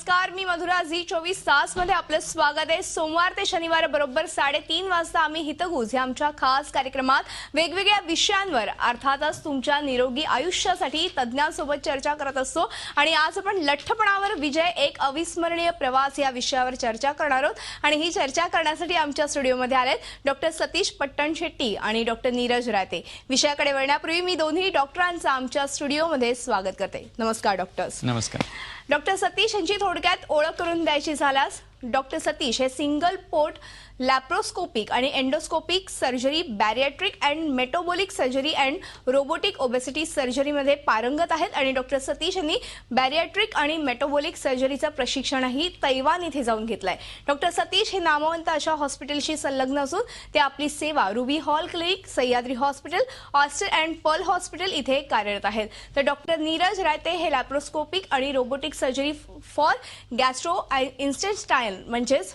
नमस्कार, मी मधुरा. झी24 मध्ये आपलं स्वागत आहे. सोमवार ते शनिवार बरोबर 3:30 वाजता आम्ही हितगुज या आमच्या खास कार्यक्रमात वेगवेगळ्या विषयांवर अर्थातच तुमच्या निरोगी आयुष्यासाठी तज्ञांसोबत चर्चा करत असतो. आणि आज आपण लठ्ठपणावर विजय, एक अविस्मरणीय प्रवास या विषयावर चर्चा करणार आहोत. आणि ही चर्चा करण्यासाठी आमच्या स्टुडिओमध्ये आलेत डॉक्टर सतीश पट्टणशेट्टी आणि डॉक्टर नीरज रायते. विषयाकडे वळण्यापूर्वी मी दोन्ही डॉक्टरांचं आमच्या स्टुडिओमध्ये स्वागत करते. नमस्कार डॉक्टर्स. नमस्कार. डॉक्टर सतीश यांची थोडक्यात ओळख करून द्यायची झाल्यास, डॉक्टर सतीश हे सिंगल पोर्ट लॅप्रोस्कोपिक आणि endoscopic surgery, bariatric and metabolic surgery and robotic obesity सर्जरीमध्ये पारंगत आहेत. आणि डॉक्टर सतीश यांनी बॅरिएट्रिक आणि मेटाबॉलिक सर्जरीचं प्रशिक्षणही तैवान इथे जाऊन घेतलंय. डॉक्टर सतीश हे नामवंत अशा हॉस्पिटलशी संलग्न असून ते आपली सेवा Ruby Hall clinic, Sahyadri hospital, Oyster and Pearl hospital इथे कार्यरत आहेत. तर डॉक्टर नीरज रायते हे लॅप्रोस्कोपिक आणि robotic surgery for gastro intestinal म्हणजेच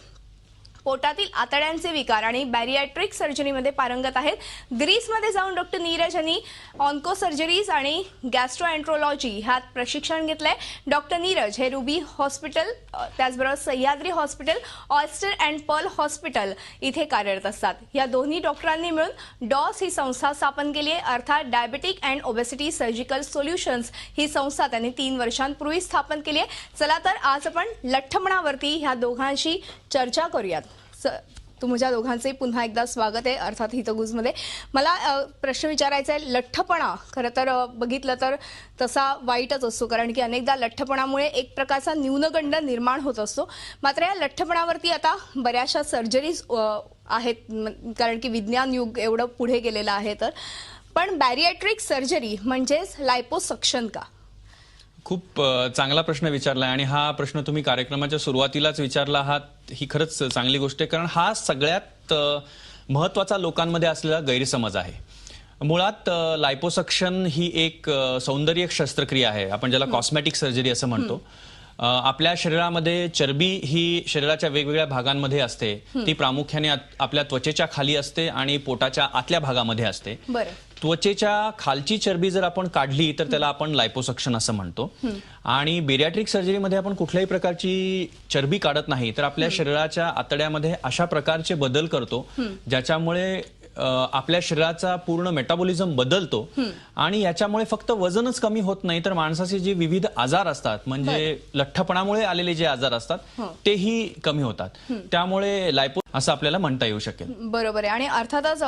पोटातील आतड्यांचे विकार आणि बॅरिएट्रिक सर्जरीमध्ये पारंगत आहेत. ग्रीसमध्ये जाऊन डॉक्टर नीरज यांनी ऑन्को सर्जरीज आणि गॅस्ट्रोएंट्रोलॉजी ह्यात प्रशिक्षण घेतलंय. डॉक्टर नीरज हे रुबी हॉस्पिटल, त्याचबरोबर Sahyadri hospital, Oyster and Pearl hospital इथे कार्यरत असतात. या दोन्ही डॉक्टरांनी मिळून डॉस ही संस्था स्थापन केली आहे, अर्थात diabetic and obesity surgical solutions ही संस्था त्यांनी 3 वर्षांपूर्वी स्थापन केली आहे. चला तर आज आपण लठ्ठपणावरती ह्या दोघांशी चर्चा करूयात. तुमच्या दोघांचे पुन्हा एकदा स्वागत आहे अर्थात हितगुजमध्ये. मला प्रश्न विचारायचा आहे, लठ्ठपणा खरं तर बघितलं तर तसा वाईटच असतो, कारण की अनेकदा लठ्ठपणामुळे एक प्रकारचा न्यूनगंड निर्माण होत असतो. मात्र या लठ्ठपणावरती आता बऱ्याचशा सर्जरीज आहेत, कारण की विज्ञान युग एवढं पुढे गेलेलं आहे. तर पण बॅरिएट्रिक सर्जरी म्हणजेच लायपोसक्शन का? खूप चांगला प्रश्न विचारला आणि हा प्रश्न तुम्ही कार्यक्रमाच्या सुरुवातीलाच विचारला आहात. ही खरंच चांगली गोष्ट आहे, कारण हा सगळ्यात महत्त्वाचा लोकांमध्ये असलेला गैरसमज आहे. मुळात लायपोसक्शन ही एक सौंदर्य शस्त्रक्रिया आहे, आपण ज्याला कॉस्मेटिक सर्जरी असं म्हणतो. आपल्या शरीरामध्ये चरबी ही शरीराच्या वेगवेगळ्या भागांमध्ये असते. ती प्रामुख्याने आपल्या त्वचेच्या खाली असते आणि पोटाच्या आतल्या भागामध्ये असते. त्वचेच्या खालची चरबी जर आपण काढली तर त्याला आपण लायपोसक्शन असं म्हणतो. आणि बेरियाट्रिक सर्जरीमध्ये आपण कुठल्याही प्रकारची चरबी काढत नाही, तर आपल्या शरीराच्या आतड्यामध्ये अशा प्रकारचे बदल करतो ज्याच्यामुळे आपल्या शरीराचा पूर्ण मेटाबॉलिझम बदलतो. आणि याच्यामुळे फक्त वजनच कमी होत नाही, तर माणसाचे जे विविध आजार असतात, म्हणजे लठ्ठपणामुळे आलेले जे आजार असतात तेही कमी होतात. त्यामुळे लायपो असं आपल्याला म्हणता येऊ शकेल. बरोबर आहे. आणि अर्थातच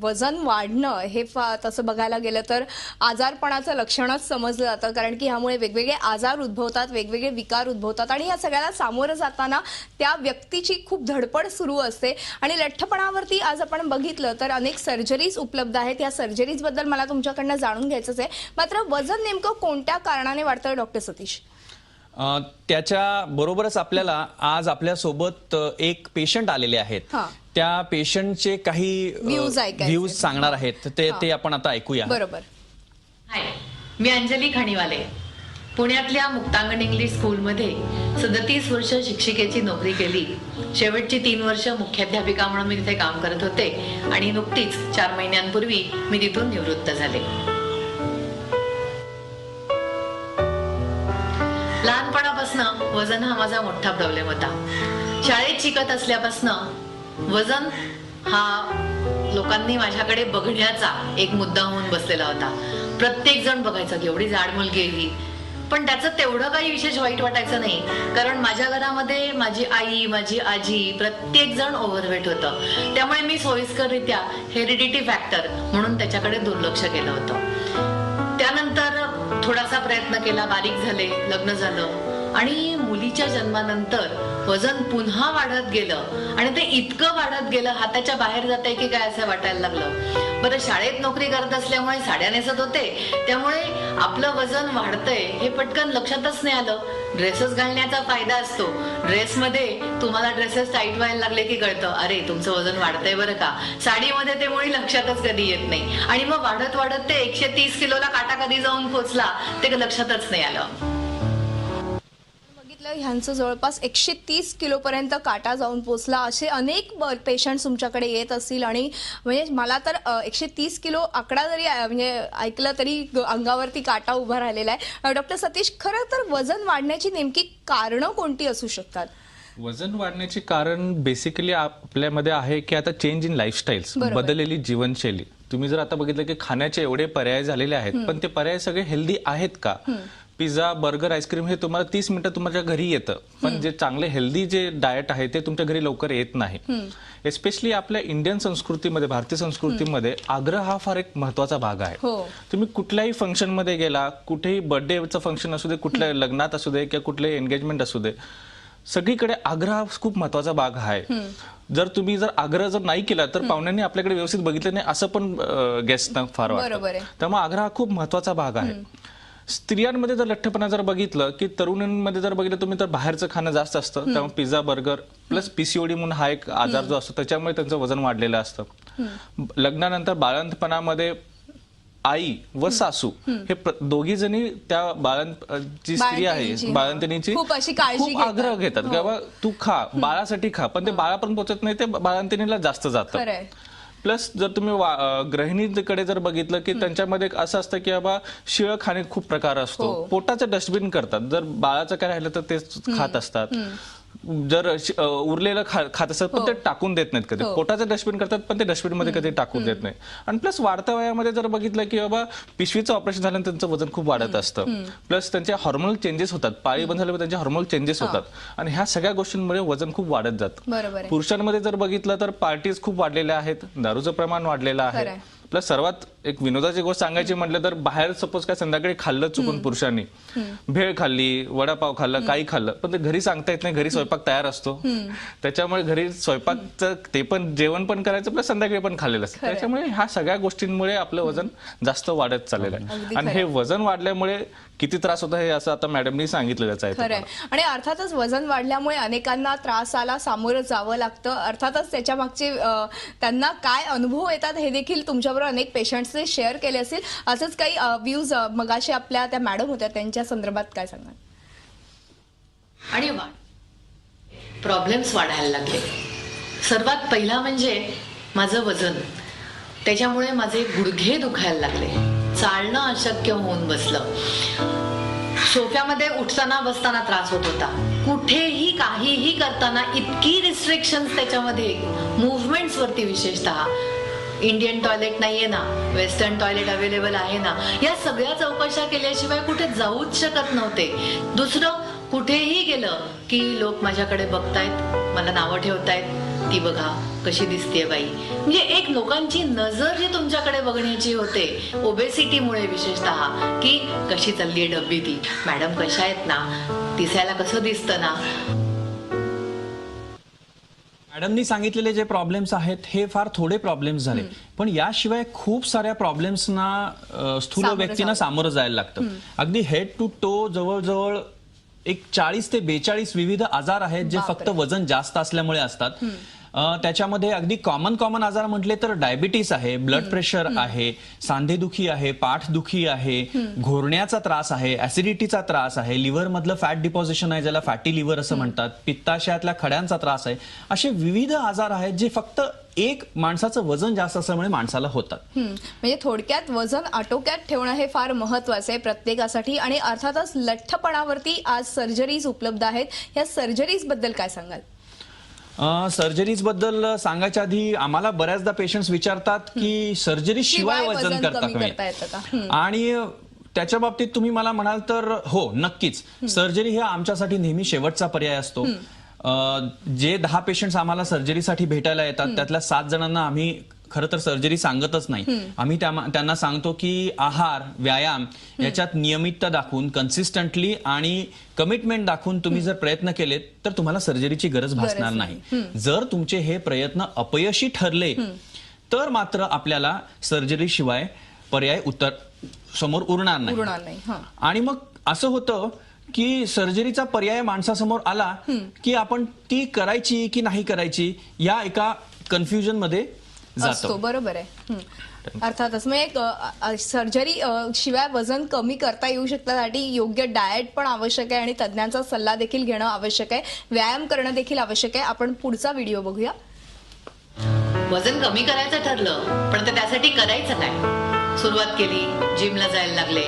वजन वाढणं हे तसं बघायला गेलं तर आजारपणाचं लक्षणच समजलं जातं, कारण की ह्यामुळे वेगवेगळे आजार उद्भवतात, वेगवेगळे विकार उद्भवतात. आणि या सगळ्याला सामोरं जाताना त्या व्यक्तीची खूप धडपड सुरू असते. आणि लठ्ठपणावरती आज आपण बघितलं तर अनेक सर्जरीज उपलब्ध आहेत. या सर्जरीज बद्दल मला तुमच्याकडनं जाणून घ्यायचंच आहे. मात्र वजन नेमकं कोणत्या कारणाने वाढतं डॉक्टर सतीश? त्याच्या बरोबरच आपल्याला आज आपल्या सोबत एक पेशंट आलेले आहेत. त्या पेशंटचे काही व्ह्यूज सांगणार आहेत, ते आपण आता ऐकूया. बरोबर. हाय, मी अंजली खणीवाले. पुण्यातल्या मुक्तांगण इंग्लिश स्कूलमध्ये 37 वर्ष शिक्षिकेची नोकरी केली. शेवटची 3 वर्ष मुख्याध्यापिका म्हणून मी तिथे काम करत होते आणि नुकतीच 4 महिन्यांपूर्वी मी तिथून निवृत्त झाले. लहानपणापासून वजन हा माझा मोठा प्रॉब्लेम होता. शाळेत शिकत असल्यापासून वजन हा लोकांनी माझ्याकडे बघण्याचा एक मुद्दा होऊन बसलेला होता. प्रत्येक जण बघायचा की एवढी जाड मुलगी आहे ही. पण त्याचं तेवढं काही विशेष वाईट वाटायचं नाही, कारण माझ्या घरामध्ये माझी आई, माझी आजी, प्रत्येक जण ओव्हरवेट होतं. त्यामुळे मी सोयीस्कररित्या हेरिडिटी फॅक्टर म्हणून त्याच्याकडे दुर्लक्ष केलं होतं. त्यानंतर थोडासा प्रयत्न केला, बारीक झाले, लग्न झालं आणि मुलीच्या जन्मानंतर वजन पुन्हा वाढत गेलं. आणि ते इतकं वाढत गेलं, हाताच्या बाहेर जात आहे की काय असं वाटायला लागलं. बरं, शाळेत नोकरी करत असल्यामुळे साड्या नेसत होते, त्यामुळे आपलं वजन वाढतंय हे पटकन लक्षातच नाही आलं. ड्रेसेस घालण्याचा फायदा असतो. ड्रेसमध्ये तुम्हाला ड्रेसेस टाईट व्हायला लागले की कळतं, अरे तुमचं वजन वाढतंय बरं का. साडीमध्ये ते मुळी लक्षातच कधी येत नाही. आणि मग वाढत वाढत ते 130 किलोला काटा कधी जाऊन पोचला ते लक्षातच नाही आलं. ह्यांचं जवळपास 130 किलोपर्यंत काटा जाऊन पोचला. असे अनेक पेशंट तुमच्याकडे येत असतील आणि म्हणजे मला तर 130 किलो आकडा जरी म्हणजे ऐकलं तरी अंगावरती काटा उभा राहिलेला आहे. डॉक्टर सतीश, खरं तर वजन वाढण्याची नेमकी कारणं कोणती असू शकतात? वजन वाढण्याचे कारण बेसिकली आपल्यामध्ये आहे की आता चेंज इन लाईफस्टाईल्स, बरोबर. बदललेली जीवनशैली. तुम्ही जर आता बघितलं की खाण्याचे एवढे पर्याय झालेले आहेत, पण ते पर्याय सगळे हेल्दी आहेत का? पिझ्झा, बर्गर, आईस्क्रीम हे तुम्हाला 30 मिनिटं तुमच्या घरी येतं, पण जे चांगले हेल्दी जे डाएट आहे ते तुमच्या घरी लवकर येत नाही. एस्पेशली आपल्या इंडियन संस्कृतीमध्ये, भारतीय संस्कृतीमध्ये आग्रह हा फार एक महत्वाचा भाग आहे. हो. तुम्ही कुठल्याही फंक्शन मध्ये गेला, कुठेही बर्थडेचं फंक्शन असू दे, कुठल्या लग्नात असू दे किंवा कुठले एंगेजमेंट असू दे, सगळीकडे आग्रह हा खूप महत्वाचा भाग आहे. जर तुम्ही आग्रह जर नाही केला तर पाहुण्यांनी आपल्याकडे व्यवस्थित बघितलं नाही असं पण गेस्टना फार बरोबर वाटतं. आहे. त्यामुळे आग्रह हा खूप महत्वाचा भाग आहे. स्त्रियांमध्ये जर लठ्ठपणा जर बघितलं की तरुणांमध्ये जर बघितलं तुम्ही तर बाहेरचं खाणं जास्त असतं, त्यामुळे पिझ्झा, बर्गर प्लस पीसीओडी म्हणून हा एक आजार जो असतो त्याच्यामुळे त्यांचं वजन वाढलेलं असतं. लग्नानंतर बाळंतपणामध्ये आई व सासू हे दोघी जणी त्या जी स्त्री आहे बाळंतिणीची खूप अशी काळजी खूप आग्रह घेतात की बाबा तू खा, बाळासाठी खा, पण ते बाळापर्यंत पोहोचत नाही, ते बाळंतिणीला जास्त जातं. खरंय. प्लस जर तुम्ही गृहिणीकडे जर बघितलं की त्यांच्यामध्ये एक असं असतं की बाबा शिळं खाणे खूप प्रकार असतो, पोटाचं डस्टबिन करतात, जर बाळाचं काय राहिलं तर तेच खात असतात. जर उरलेलं खात असतात पण ते टाकून देत नाहीत कधी. पोटाचं डस्टबिन करतात पण ते डस्टबिन मध्ये कधी टाकून देत नाही. आणि प्लस वाढत्या वयामध्ये जर बघितलं की बाबा पिशवीचं ऑपरेशन झाल्यानंतर त्यांचं वजन खूप वाढत असतं. प्लस त्यांचे हॉर्मोनल चेंजेस होतात, पाळी बंद झाल्यामुळे त्यांचे हॉर्मोनल चेंजेस होतात आणि ह्या सगळ्या गोष्टींमुळे वजन खूप वाढत जातं. बरोबर आहे. पुरुषांमध्ये जर बघितलं तर पार्टीज खूप वाढलेल्या आहेत, दारूचं प्रमाण वाढलेलं आहे. खरंय. प्लस सर्वात एक विनोदाची गोष्ट सांगायची म्हटलं तर बाहेर सपोज काय संध्याकाळी खाल्लं चुकून पुरुषांनी, भेळ खाल्ली, वडापाव खाल्लं, काही खाल्लं, पण ते घरी सांगता येत नाही, घरी स्वयंपाक तयार असतो, त्याच्यामुळे घरी स्वयंपाकचं ते पण जेवण पण करायचं प्लस संध्याकाळी पण खाल्लेलं असतं. त्याच्यामुळे ह्या सगळ्या गोष्टींमुळे आपलं वजन जास्त वाढत चाललेलं आहे. आणि हे वजन वाढल्यामुळे किती त्रास होता हे असं आता मॅडमनी सांगितलेलंच आहे. खरंय. आणि अर्थातच वजन वाढल्यामुळे अनेकांना त्रासाला सामोरं जावं लागतं. अर्थातच त्याच्या मागचे त्यांना काय अनुभव येतात हे देखील तुमच्याबरोबर अनेक पेशंट्सने शेअर केले असतील. असंच काही व्ह्यूज मगाशी आपल्या त्या मॅडम होत्या त्यांच्या संदर्भात काय सांगाल? आणि प्रॉब्लेम्स वाढायला लागले. सर्वात पहिला म्हणजे माझं वजन, त्याच्यामुळे माझे गुडघे दुखायला लागले, चालणं अशक्य होऊन बसलं, सोफ्यामध्ये उठताना बसताना त्रास होत होता, कुठेही काहीही करताना इतकी रिस्ट्रिक्शन्स त्याच्यामध्ये, मुव्हमेंट्स वरती विशेषतः. इंडियन टॉयलेट नाहीये ना, वेस्टर्न टॉयलेट अवेलेबल आहे ना, या सगळ्या चौकशा केल्याशिवाय कुठे जाऊच शकत नव्हते. दुसरं, कुठेही गेलं की लोक माझ्याकडे बघतायत, मला नावं ठेवतायत, ती बघा कशी दिसतेय बाई. म्हणजे एक लोकांची नजर जी तुमच्याकडे बघण्याची होते ओबेसिटीमुळे विशेषतः, की कशी चाललीये डब्बी ती, मॅडम कशा आहेत ना, दिसायला कसं दिसतं ना. मॅडमनी सांगितलेले जे प्रॉब्लेम्स आहेत हे फार थोडे प्रॉब्लेम्स झाले, पण याशिवाय खूप साऱ्या प्रॉब्लेम्सना स्थूल व्यक्तींना सामोरं जायला लागतं. अगदी हेड टू टो जवळजवळ एक 40 ते 42 विविध आजार आहेत जे फक्त वजन जास्त असल्यामुळे असतात. त्याच्यामध्ये अगदी कॉमन आजार म्हटले तर डायबिटीस आहे, ब्लड प्रेशर आहे, सांधेदुखी आहे, पाठदुखी आहे, घोरण्याचा त्रास आहे, ऍसिडिटीचा त्रास आहे, लिव्हर मधलं फॅट डिपॉझिशन आहे ज्याला फॅटी लिव्हर असं म्हणतात, पित्ताशयातल्या खड्यांचा त्रास आहे. असे विविध आजार आहेत जे फक्त एक माणसाचं वजन जास्त असल्यामुळे माणसाला होतात. म्हणजे थोडक्यात वजन आटोक्यात ठेवणं हे फार महत्वाचं आहे प्रत्येकासाठी. आणि अर्थातच लठ्ठपणावरती आज सर्जरीज उपलब्ध आहेत. या सर्जरीज बद्दल काय सांगाल? सर्जरीज बद्दल सांगायच्या आधी आम्हाला बऱ्याचदा पेशंट्स विचारतात की सर्जरी शिवाय वजन करता तुम्ही, आणि त्याच्या बाबतीत तुम्ही मला म्हणाल तर हो, नक्कीच सर्जरी हे आमच्यासाठी नेहमी शेवटचा पर्याय असतो. जे 10 पेशंट्स आम्हाला सर्जरीसाठी भेटायला येतात त्यातल्या 7 जणांना आम्ही खरं तर सर्जरी सांगतच नाही. आम्ही त्यांना सांगतो की आहार, व्यायाम याच्यात नियमितता दाखवून, कन्सिस्टंटली आणि कमिटमेंट दाखवून तुम्ही जर प्रयत्न केलेत तर तुम्हाला सर्जरीची गरज भासणार नाही. जर तुमचे हे प्रयत्न अपयशी ठरले तर मात्र आपल्याला सर्जरी शिवाय पर्याय समोर उरणार नाही. आणि मग असं होतं की सर्जरीचा पर्याय माणसासमोर आला की आपण ती करायची की नाही करायची या एका कन्फ्युजन मध्ये जातो. बरोबर आहे. अर्थातच म्हणजे सर्जरी शिवाय वजन कमी करता येऊ शकतं, त्यासाठी योग्य डाएट पण आवश्यक आहे आणि तज्ज्ञांचा सल्ला देखील घेणं आवश्यक आहे, व्यायाम करणं देखील आवश्यक आहे. आपण पुढचा व्हिडिओ बघूया. वजन कमी करायचं ठरलं, पण त्यासाठी करायचं काय? सुरुवात केली, जिमला जायला लागले,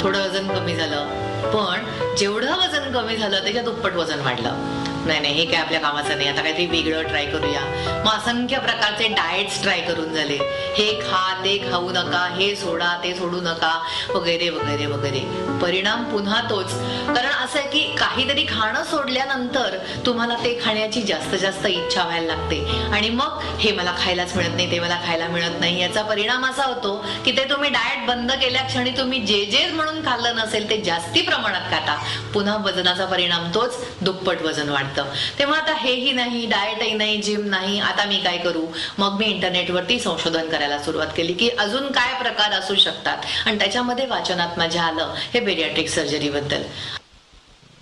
थोडं वजन कमी झालं, पण जेवढं वजन कमी झालं त्याच्या दुप्पट वजन वाढलं. नाही, हे काय आपल्या कामाचं नाही, आता काहीतरी वेगळं ट्राय करूया. मग असंख्य प्रकारचे डाएट्स ट्राय करून झाले, हे खा ते खाऊ नका, हे सोडा ते सोडू नका, वगैरे वगैरे वगैरे. परिणाम पुन्हा तोच. कारण असं आहे की काहीतरी खाणं सोडल्यानंतर तुम्हाला ते खाण्याची जास्त इच्छा व्हायला लागते आणि मग हे मला खायलाच मिळत नाही, ते मला खायला मिळत नाही. याचा परिणाम असा होतो की ते तुम्ही डाएट बंद केल्या क्षणी तुम्ही जे म्हणून खाल्लं नसेल ते जास्ती प्रमाणात खाता, पुन्हा वजनाचा परिणाम तोच, दुप्पट वजन वाढतं. तेव्हा आता हेही नाही, डाएटही नाही, जिम नाही, आता मी काय करू? मग मी इंटरनेटवरती संशोधन करायला सुरुवात केली की अजून काय प्रकार असू शकतात, आणि त्याच्यामध्ये वाचनात माझ्या आलं हे बेरियाट्रिक सर्जरी बद्दल.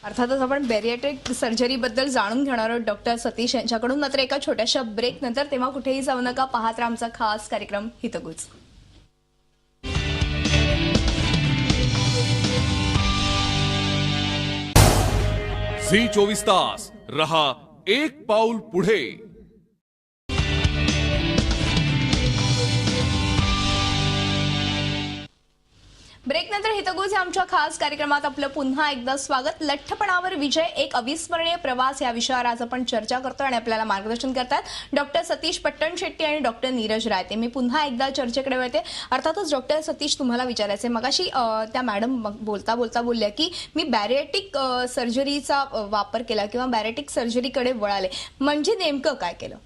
अर्थातच आपण बेरियाट्रिक सर्जरी बद्दल जाणून घेणार आहोत डॉक्टर सतीश यांच्याकडून, मात्र एका छोट्याशा ब्रेक नंतर. तेव्हा कुठेही जाऊ नका, पाहत राहा आमचा खास कार्यक्रम हितगुज. झी 24 तास रहा एक पाऊल पुढे. ब्रेक नंतर हितगुज या आमच्या खास कार्यक्रमात आपलं पुन्हा एकदा स्वागत. लठ्ठपणावर विजय, एक अविस्मरणीय प्रवास या विषयावर आज आपण चर्चा करतो आणि आपल्याला मार्गदर्शन करतात डॉक्टर सतीश पट्टणशेट्टी आणि डॉक्टर नीरज रायते. मी पुन्हा एकदा चर्चेकडे वळते. अर्थातच डॉक्टर सतीश, तुम्हाला विचारायचे, मगाशी त्या मॅडम बोलता बोलल्या की मी बॅरिएट्रिक सर्जरीचा वापर केला किंवा बॅरिएट्रिक सर्जरीकडे वळाले, म्हणजे नेमकं काय केलं?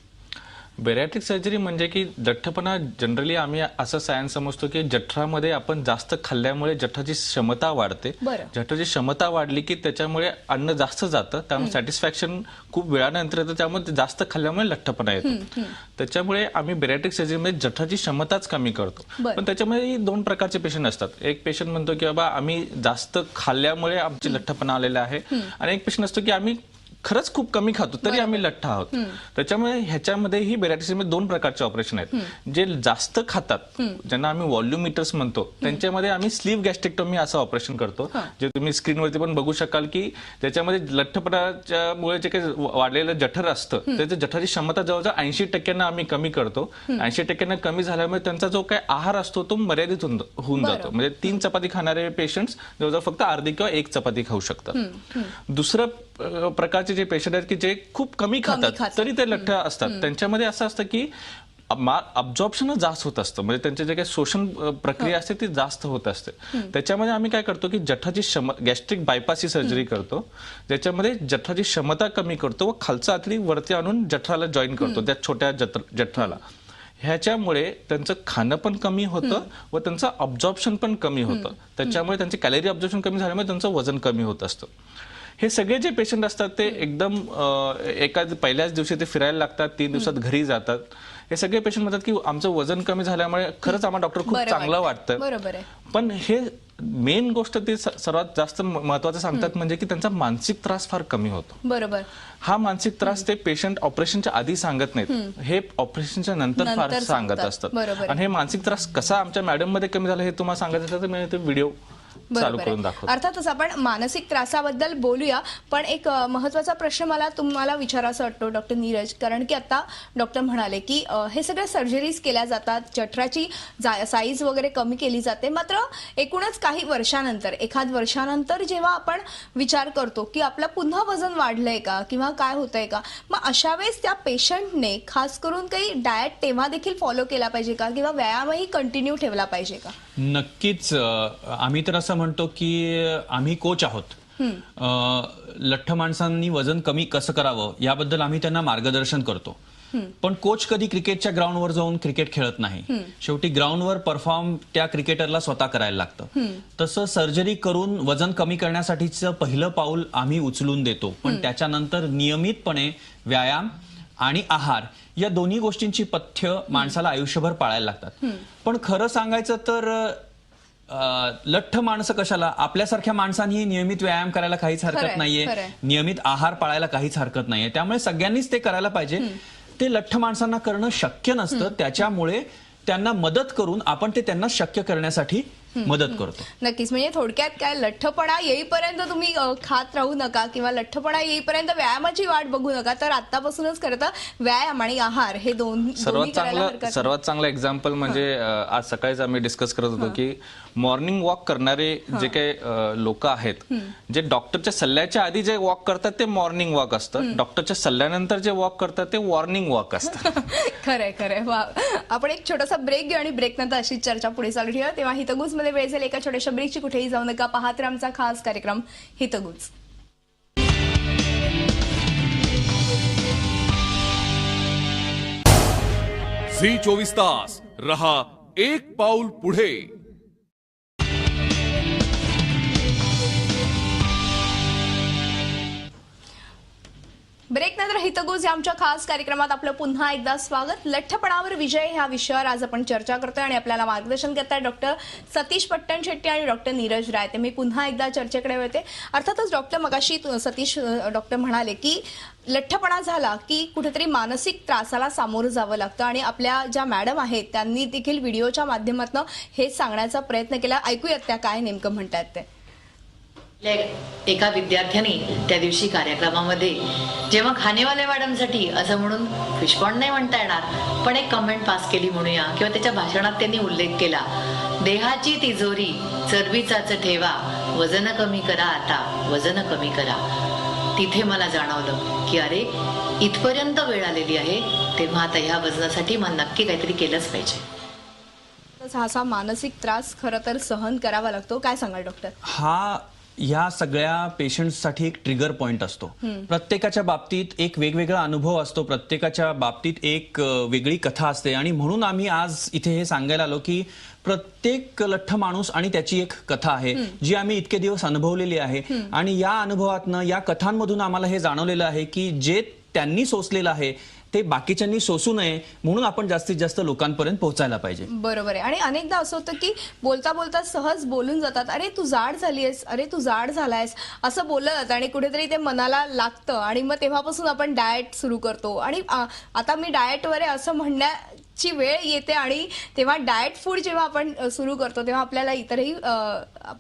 बेरियाट्रिक सर्जरी म्हणजे की जठ्ठपणा जनरली आम्ही असं सायन्स समजतो की जठरामध्ये आपण जास्त खाल्ल्यामुळे जठराची क्षमता वाढते. जठराची क्षमता वाढली की त्याच्यामुळे अन्न जास्त जातं, त्यामुळे सॅटिस्फॅक्शन खूप वेळानंतर येतं, त्यामुळे जास्त खाल्ल्यामुळे लठ्ठपणा येतो. त्याच्यामुळे आम्ही बेरियाट्रिक सर्जरीमध्ये जठराची क्षमताच कमी करतो. पण त्याच्यामध्ये 2 प्रकारचे पेशंट असतात. एक पेशंट म्हणतो की बाबा आम्ही जास्त खाल्ल्यामुळे आमची लठ्ठपणा आलेला आहे, आणि एक पेशंट असतो की आम्ही खरंच खूप कमी खातो तरी आम्ही लठ्ठ आहोत. त्याच्यामुळे ह्याच्यामध्येही बेरियाट्रिक्समध्ये 2 प्रकारचे ऑपरेशन आहेत. जे जास्त खातात, ज्यांना आम्ही व्हॉल्युमिटर्स म्हणतो, त्यांच्यामध्ये आम्ही स्लीव्ह गॅस्ट्रेक्टोमी असं ऑपरेशन करतो, जे तुम्ही स्क्रीनवरती पण बघू शकाल की त्याच्यामध्ये लठ्ठपणामुळे जे काही वाढलेलं जठर असतं त्याच्या जठराची क्षमता जवळजवळ 80% आम्ही कमी करतो. 80% कमी झाल्यामुळे त्यांचा जो काही आहार असतो तो मर्यादित होऊन जातो. म्हणजे 3 चपाती खाणारे पेशंट्स जवळजवळ फक्त अर्धी किंवा 1 चपाती खाऊ शकतात. दुसरं प्रकारचे जे पेशंट आहेत की जे खूप कमी खातात तरी ते लठ्ठ असतात, त्यांच्यामध्ये असं असतं की अब्झॉर्प्शन जास्त होत असतं, म्हणजे त्यांचे जे काही शोषण प्रक्रिया असते ती जास्त होत असते. त्याच्यामध्ये आम्ही काय करतो की जठराची गॅस्ट्रिक बायपास ही सर्जरी करतो, ज्याच्यामध्ये जठराची क्षमता कमी करतो व खालचं आतडी वरती आणून जठराला जॉईन करतो, त्या छोट्या जठराला. ह्याच्यामुळे त्यांचं खाणं पण कमी होतं व त्यांचं अब्झॉर्प्शन पण कमी होतं. त्याच्यामुळे त्यांचे कॅलरी अब्झॉर्प्शन कमी झाल्यामुळे त्यांचं वजन कमी होत असतं. हे सगळे जे पेशंट असतात ते एकदम पहिल्याच दिवशी ते फिरायला लागतात, 3 दिवसात घरी जातात. हे सगळे पेशंट म्हणतात की आमचं वजन कमी झाल्यामुळे खरंच आम्हाला डॉक्टर खूप चांगलं वाटतं. पण हे मेन गोष्ट ते सर्वात जास्त महत्वाचं सांगतात म्हणजे की त्यांचा मानसिक त्रास फार कमी होतो. बरोबर. हा मानसिक त्रास ते पेशंट ऑपरेशनच्या आधी सांगत नाहीत, हे ऑपरेशनच्या नंतर फार सांगत असतात. आणि हे मानसिक त्रास कसा आमच्या मॅडम मध्ये कमी झाला हे तुम्हाला सांगायचं असेल तर मी ते व्हिडिओ चालू करून दाखवतो. अर्थातच आपण मानसिक त्रासाबद्दल बोलूया, पण एक महत्वाचा प्रश्न मला तुम्हाला विचारायचा वाटतो डॉक्टर नीरज, कारण की आता डॉक्टर म्हणाले की हे सगळ्या सर्जरीज केल्या जातात, जठराची साईज वगैरे कमी केली जाते, मात्र एकूणच काही वर्षानंतर, एखाद वर्षानंतर जेव्हा आपण विचार करतो की आपलं पुन्हा वजन वाढलंय का किंवा काय होतंय का, मग अशा वेळेस त्या पेशंटने खास करून काही डाएट तेव्हा देखील फॉलो केला पाहिजे का किंवा व्यायामही कंटिन्यू ठेवला पाहिजे का? नक्कीच. आम्ही तर असं म्हणतो की आम्ही कोच आहोत. लठ्ठ माणसांनी वजन कमी कसं करावं याबद्दल आम्ही त्यांना मार्गदर्शन करतो. पण कोच कधी क्रिकेटच्या ग्राउंडवर जाऊन क्रिकेट खेळत नाही. शेवटी ग्राउंडवर परफॉर्म त्या क्रिकेटरला स्वतः करायला लागतं. तसं सर्जरी करून वजन कमी करण्यासाठीचं पहिलं पाऊल आम्ही उचलून देतो, पण त्याच्यानंतर नियमितपणे व्यायाम आणि आहार या दोन्ही गोष्टींची पथ्य माणसाला आयुष्यभर पाळायला लागतात. पण खरं सांगायचं तर लठ्ठ माणसं कशाला, आपल्यासारख्या माणसांनी नियमित व्यायाम करायला काहीच हरकत नाहीये, नियमित आहार पाळायला काहीच हरकत नाहीये. त्यामुळे सगळ्यांनीच ते करायला पाहिजे. ते लठ्ठ माणसांना करणं शक्य नसतं, त्याच्यामुळे त्यांना मदत करून आपण ते त्यांना शक्य करण्यासाठी मदत करतो. नक्कीच. म्हणजे थोडक्यात काय, लठ्ठपणा येईपर्यंत तुम्ही खात राहू नका किंवा लठ्ठपणा येईपर्यंत व्यायामाची वाट बघू नका. तर आतापासूनच खरं तर व्यायाम आणि आहार हे दोन्ही करायला हरकत नाही. सर्वात चांगलं एक्झाम्पल म्हणजे आज सकाळीच आम्ही डिस्कस करत होतो की मॉर्निंग वॉक करणारे जे काही लोक आहेत, जे डॉक्टरच्या सल्ल्याच्या आधी जे वॉक करतात ते मॉर्निंग वॉक असतं, डॉक्टरच्या सल्ल्यानंतर जे वॉक करतात ते वॉर्निंग वॉक असतं. खरंय खरंय. वा. आपण एक छोटासा ब्रेक घेऊ आणि ब्रेक नंतर अशी चर्चा पुढे चालू ठेवूया. तेव्हा हितगुज मध्ये वेळ झाली एका छोट्याशा ब्रेकची. कुठेही जाऊ नका, पाहत राहा आमचा खास कार्यक्रम हितगुज. झी 24 तास रहा एक पाऊल पुढे. ब्रेक नंतर हितगुज या आमच्या खास कार्यक्रमात आपलं पुन्हा एकदा स्वागत. लठ्ठपणावर विजय ह्या विषयावर आज आपण चर्चा करतोय आणि आपल्याला मार्गदर्शन करताय डॉक्टर सतीश पट्टण शेट्टी आणि डॉक्टर नीरज राय. ते मी पुन्हा एकदा चर्चेकडे येते. अर्थातच डॉक्टर मगाशी सतीश डॉक्टर म्हणाले की लठ्ठपणा झाला की कुठेतरी मानसिक त्रासाला सामोरं जावं लागतं आणि आपल्या ज्या मॅडम आहेत त्यांनी देखील व्हिडिओच्या माध्यमातून हेच सांगण्याचा प्रयत्न केला. ऐकूयात त्या काय नेमकं म्हणतात ते. एका विद्यार्थ्याने त्या दिवशी कार्यक्रमामध्ये जेव्हा खानेवाले मॅडमसाठी असं म्हणून फिशपॉन्ड नाही म्हणता येणार पण एक कमेंट पास केली म्हणूया, किंवा त्याच्या भाषणात त्यांनी उल्लेख केला, देहाची तिजोरी चरबीचाच ठेवा, वजन कमी करा, आता वजन कमी करा. तिथे मला जाणवलं की अरे इथपर्यंत वेळ आलेली आहे, तेव्हा आता ह्या वजनासाठी मला नक्की काहीतरी केलंच पाहिजे. असा मानसिक त्रास खरं तर सहन करावा लागतो. काय सांगाल डॉक्टर? हा या सगळ्या पेशंट्ससाठी एक ट्रिगर पॉइंट असतो. प्रत्येकाच्या बाबतीत एक वेगवेगळा अनुभव असतो, प्रत्येकाच्या बाबतीत एक वेगळी कथा असते आणि म्हणून आम्ही आज इथे हे सांगायला आलो की प्रत्येक लठ्ठ माणूस आणि त्याची एक कथा आहे जी आम्ही इतके दिवस अनुभवलेली आहे आणि या अनुभवातनं, या कथांमधून आम्हाला हे जाणवलेलं आहे की जे त्यांनी सोसलेलं आहे ते बाकीच्यांनी सोसू नये, म्हणून आपण जास्तीत जास्त लोकांपर्यंत पोहोचायला पाहिजे. बरोबर आहे. आणि अनेकदा असं होतं की बोलता बोलता सहज बोलून जातात, अरे तू जाड झालीयस, अरे तू जाड झालायस, असं बोललं जातं आणि कुठेतरी ते मनाला लागतं आणि मग तेव्हापासून आपण डाएट सुरू करतो आणि आता मी डाएटवर आहे असं म्हणण्याची वेळ येते आणि तेव्हा डाएट फूड जेव्हा आपण सुरू करतो तेव्हा आपल्याला इतरही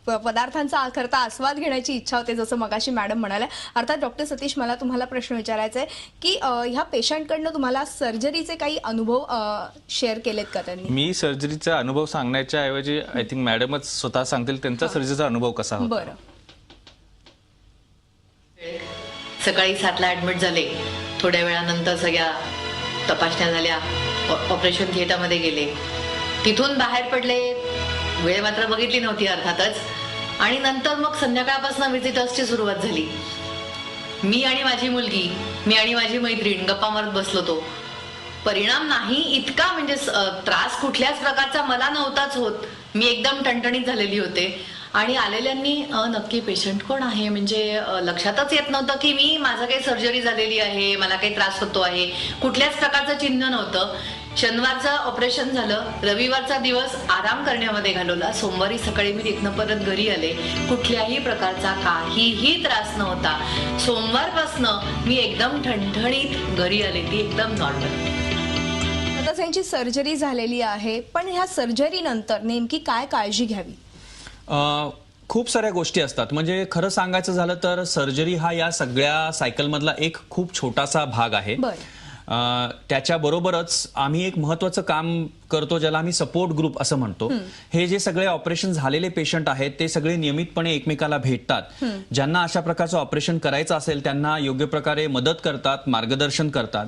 पदार्थांचा खरता आस्वाद घेण्याची इच्छा होते, जसं मगाशी मॅडम म्हणाल्या. अर्थात डॉक्टर सतीश, मला तुम्हाला प्रश्न विचारायचा आहे की ह्या पेशंटकडनं तुम्हाला सर्जरीचे काही अनुभव शेअर केलेत का त्यांनी? मी सर्जरीचा अनुभव सांगण्याच्या ऐवजी आय थिंक मॅडमच स्वतः सांगतील त्यांचा सर्जरीचा अनुभव कसा होता. बरं. सकाळी 7ला ऍडमिट झाले, थोड्या वेळानंतर सगळ्या तपासण्या झाल्या, ऑपरेशन थिएटरमध्ये गेले, तिथून बाहेर पडले, वेळ मात्र बघितली नव्हती अर्थातच, आणि नंतर मग संध्याकाळपासून व्हिजिटर्सची सुरुवात झाली. मी आणि माझी मुलगी, मी आणि माझी मैत्रीण गप्पा मारत बसलो होतो. परिणाम नाही इतका म्हणजे त्रास कुठल्याच प्रकारचा मला नव्हताच होत. मी एकदम टणटणीत झालेली होते आणि आलेल्यांनी नक्की पेशंट कोण आहे म्हणजे लक्षातच येत नव्हतं की मी माझं काही सर्जरी झालेली आहे, मला काही त्रास होतो आहे, कुठल्याच प्रकारचं चिन्ह नव्हतं. शनिवारचं ऑपरेशन झालं, रविवारचा दिवस आराम करण्यामध्ये घालवला, सोमवारी सकाळी मी तिथनं परत घरी आले, कुठल्याही प्रकारचा काहीही त्रास नव्हता. सोमवारपासनं मी एकदम ठणठणीत घरी आले, ती एकदम नॉर्मल. आता त्यांची सर्जरी झालेली आहे, पण ह्या सर्जरी नंतर नेमकी काय काळजी घ्यावी? खूप साऱ्या गोष्टी असतात. म्हणजे खरं सांगायचं झालं तर सर्जरी हा या सगळ्या सायकलमधला एक खूप छोटासा भाग आहे. त्याच्याबरोबरच आम्ही एक महत्वाचं काम करतो ज्याला आम्ही सपोर्ट ग्रुप असं म्हणतो. हे जे सगळे ऑपरेशन झालेले पेशंट आहेत ते सगळे नियमितपणे एकमेकाला भेटतात. ज्यांना अशा प्रकारचं ऑपरेशन करायचं असेल त्यांना योग्य प्रकारे मदत करतात, मार्गदर्शन करतात.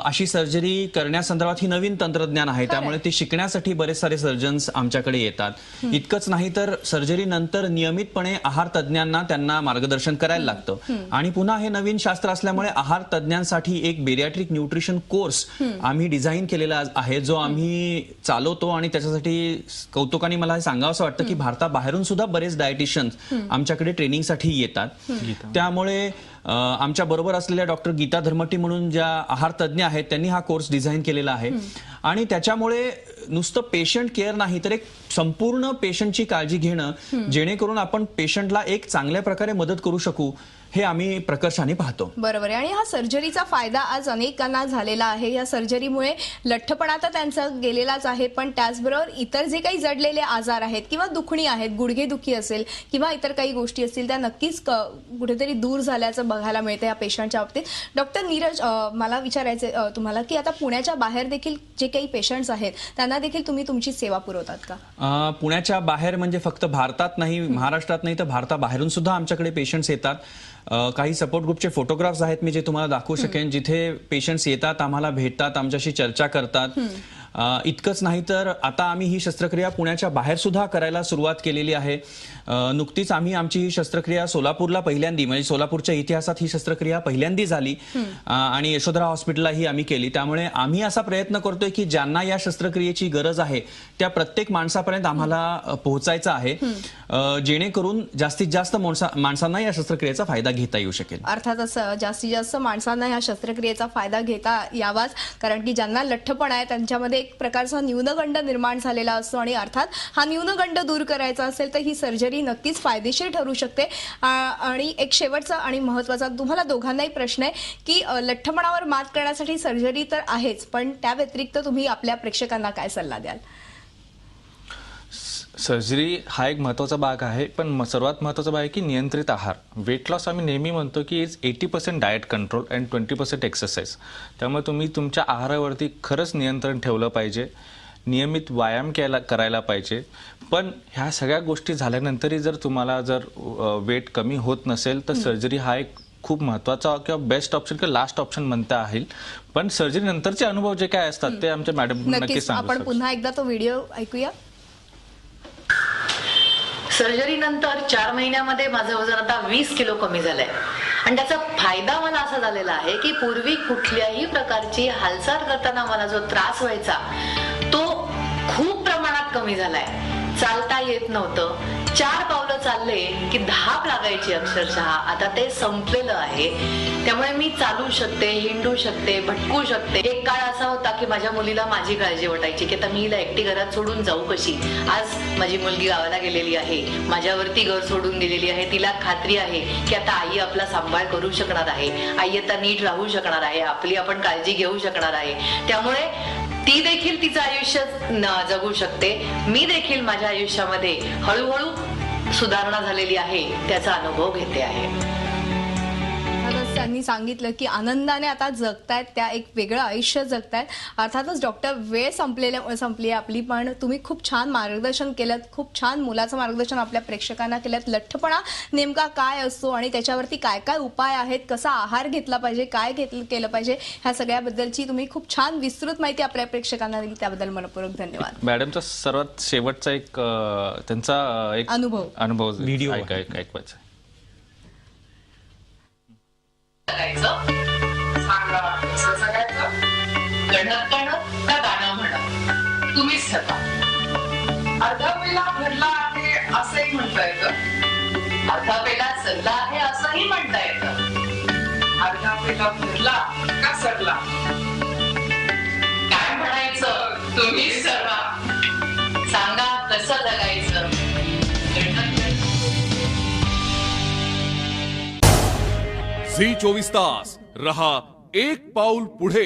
अशी सर्जरी करण्यासंदर्भात ही नवीन तंत्रज्ञान आहे, त्यामुळे ते शिकण्यासाठी बरेच सारे सर्जन्स आमच्याकडे येतात. इतकंच नाही तर सर्जरी नंतर नियमितपणे आहार तज्ज्ञांना त्यांना मार्गदर्शन करायला लागतं. आणि पुन्हा हे नवीन शास्त्र असल्यामुळे आहार तज्ज्ञांसाठी एक बेरियाट्रिक न्यूट्रिशन कोर्स आम्ही डिझाईन केलेला आहे, जो आम्ही चालवतो. आणि त्याच्यासाठी कौतुकाने मला हे सांगावं वाटतं की भारताबाहेरून सुद्धा बरेच डायटिशियन्स आमच्याकडे ट्रेनिंगसाठी येतात. त्यामुळे आमच्या बरोबर असलेल्या डॉक्टर गीता धर्मटी म्हणून ज्या आहार तज्ज्ञ आहेत त्यांनी हा कोर्स डिझाईन केलेला आहे. आणि त्याच्यामुळे नुसतं पेशंट केअर नाही तर एक संपूर्ण पेशंटची काळजी घेणं, जेणेकरून आपण पेशंटला एक चांगल्या प्रकारे मदत करू शकू, हे आम्ही प्रकर्षाने पाहतो. बरोबर आहे. आणि हा सर्जरीचा फायदा आज अनेकांना झालेला आहे. या सर्जरीमुळे लठ्ठपणा तर त्यांचा गेलेलाच आहे, पण त्याचबरोबर इतर जे काही जडलेले आजार आहेत किंवा दुखणी आहेत, गुडघेदुखी असेल किंवा इतर काही गोष्टी असतील, त्या नक्कीच कुठेतरी दूर झाल्याचं बघायला मिळतं या पेशंटच्या बाबतीत. डॉक्टर नीरज, मला विचारायचं तुम्हाला की आता पुण्याच्या बाहेर देखील जे काही पेशंट्स आहेत त्यांना देखील तुम्ही तुमची सेवा पुरवतात का? पुण्याच्या बाहेर म्हणजे फक्त भारतात नाही, महाराष्ट्रात नाही तर भारताबाहेरून सुद्धा आमच्याकडे पेशंट्स येतात. काही सपोर्ट ग्रुपचे फोटोग्राफ्स आहेत मी जे तुम्हाला दाखवू शकेन, जिथे पेशंट्स येतात, आम्हाला भेटतात, आमच्याशी चर्चा करतात. इतकंच नाही तर आता आम्ही ही शस्त्रक्रिया पुण्याच्या बाहेर सुद्धा करायला सुरुवात केलेली आहे. नुकतीच आम्ही आमची ही शस्त्रक्रिया सोलापूरला पहिल्यांदी, म्हणजे सोलापूरच्या इतिहासात ही शस्त्रक्रिया पहिल्यांदी झाली आणि यशोधरा हॉस्पिटलला ही आम्ही केली. त्यामुळे आम्ही असा प्रयत्न करतोय की ज्यांना या शस्त्रक्रियेची गरज आहे त्या प्रत्येक माणसापर्यंत आम्हाला पोहोचायचं आहे, जेणेकरून जास्तीत जास्त माणसांना या शस्त्रक्रियेचा फायदा घेता येऊ शकेल. अर्थातच जास्तीत जास्त माणसांना ह्या शस्त्रक्रियेचा फायदा घेता यावाच, कारण की ज्यांना लठ्ठपणा आहे त्यांच्यामध्ये एक प्रकारचा न्यूनगंड निर्माण झालेला असतो आणि अर्थात हा न्यूनगंड दूर करायचा असेल तर ही सर्जरी नक्कीच फायदेशीर ठरू शकते. आणि एक शेवटचा आणि महत्त्वाचा तुम्हाला दोघांनाही प्रश्न आहे की लठ्ठपणावर मात करण्यासाठी सर्जरी तर आहेच, पण त्या व्यतिरिक्त तुम्ही आपल्या प्रेक्षकांना काय सल्ला द्याल? सर्जरी हा एक महत्त्वाचा भाग आहे, पण सर्वात महत्त्वाचा भाग आहे की नियंत्रित आहार. वेट लॉस आम्ही नेहमी म्हणतो की is 80% diet control and 20% exercise. त्यामुळे तुम्ही तुमच्या आहारावरती खरंच नियंत्रण ठेवलं पाहिजे, नियमित व्यायाम करायला पाहिजे. पण ह्या सगळ्या गोष्टी झाल्यानंतरही जर तुम्हाला वेट कमी होत नसेल तर सर्जरी हा एक खूप महत्त्वाचा किंवा बेस्ट ऑप्शन किंवा लास्ट ऑप्शन म्हणता येईल. पण सर्जरी नंतरचे अनुभव जे काय असतात ते आमच्या मॅडम नक्कीच नक्कीच सांगू आपण शकतात. पुन्हा एकदा तो व्हिडिओ ऐकूया. सर्जरी नंतर 4 महिन्यामध्ये माझं वजन आता 20 किलो कमी झालंय. आणि त्याचा फायदा मला असा झालेला आहे की पूर्वी कुठल्याही प्रकारची हालचाल करताना मला जो त्रास व्हायचा तो खूप प्रमाणात कमी झालाय. चालता येत नव्हतं, 4 पावलं चालले की धाप लागायची अक्षरशः. आता ते संपलेलं आहे. त्यामुळे मी चालू शकते, हिंडू शकते, भटकू शकते. एक काळ असा होता की माझ्या मुलीला माझी काळजी वाटायची की आता मी हिला एकटी घरात सोडून जाऊ कशी. आज माझी मुलगी गावाला गेलेली आहे, माझ्यावरती घर सोडून दिलेली आहे. तिला खात्री आहे की आता आई आपला सांभाळ करू शकणार आहे, आई आता नीट राहू शकणार आहे, आपली आपण काळजी घेऊ शकणार आहे. त्यामुळे ती देखील तिचं आयुष्य जगू शकते. मी देखील माझ्या आयुष्यामध्ये हळूहळू सुधारणा झालेली आहे त्याचा अनुभव घेते आहे. त्यांनी सांगितलं की आनंदाने आता जगतायत, त्या एक वेगळं आयुष्य जगतायत. अर्थातच डॉक्टर, वेळ संपली आहे आपली, पण तुम्ही खूप छान मार्गदर्शन केलं, खूप छान मुलाचं मार्गदर्शन आपल्या प्रेक्षकांना केलं. लठ्ठपणा नेमका काय असतो आणि त्याच्यावरती काय काय उपाय आहेत, कसा आहार घेतला पाहिजे, काय केलं पाहिजे, ह्या सगळ्याबद्दलची तुम्ही खूप छान विस्तृत माहिती आपल्या प्रेक्षकांना दिली, त्याबद्दल मनपूर्वक धन्यवाद. मॅडमचा सर्वात शेवटचा एक त्यांचा एक अनुभव व्हिडिओ ऐकवायचा. सांगा कसं जगायचं, गणत गणत का गाणं म्हणत तुम्हीच ठरवा. अर्धा पेला भरला आहे असंही म्हणता येतं, अर्धा पेला सरला आहे असंही म्हणता येतं. अर्धा पेला भरला का सरला काय म्हणायचं तुम्हीच ठरवा. सांगा कसं जगायचं. झी 24 तास रहा एक पाऊल पुढे.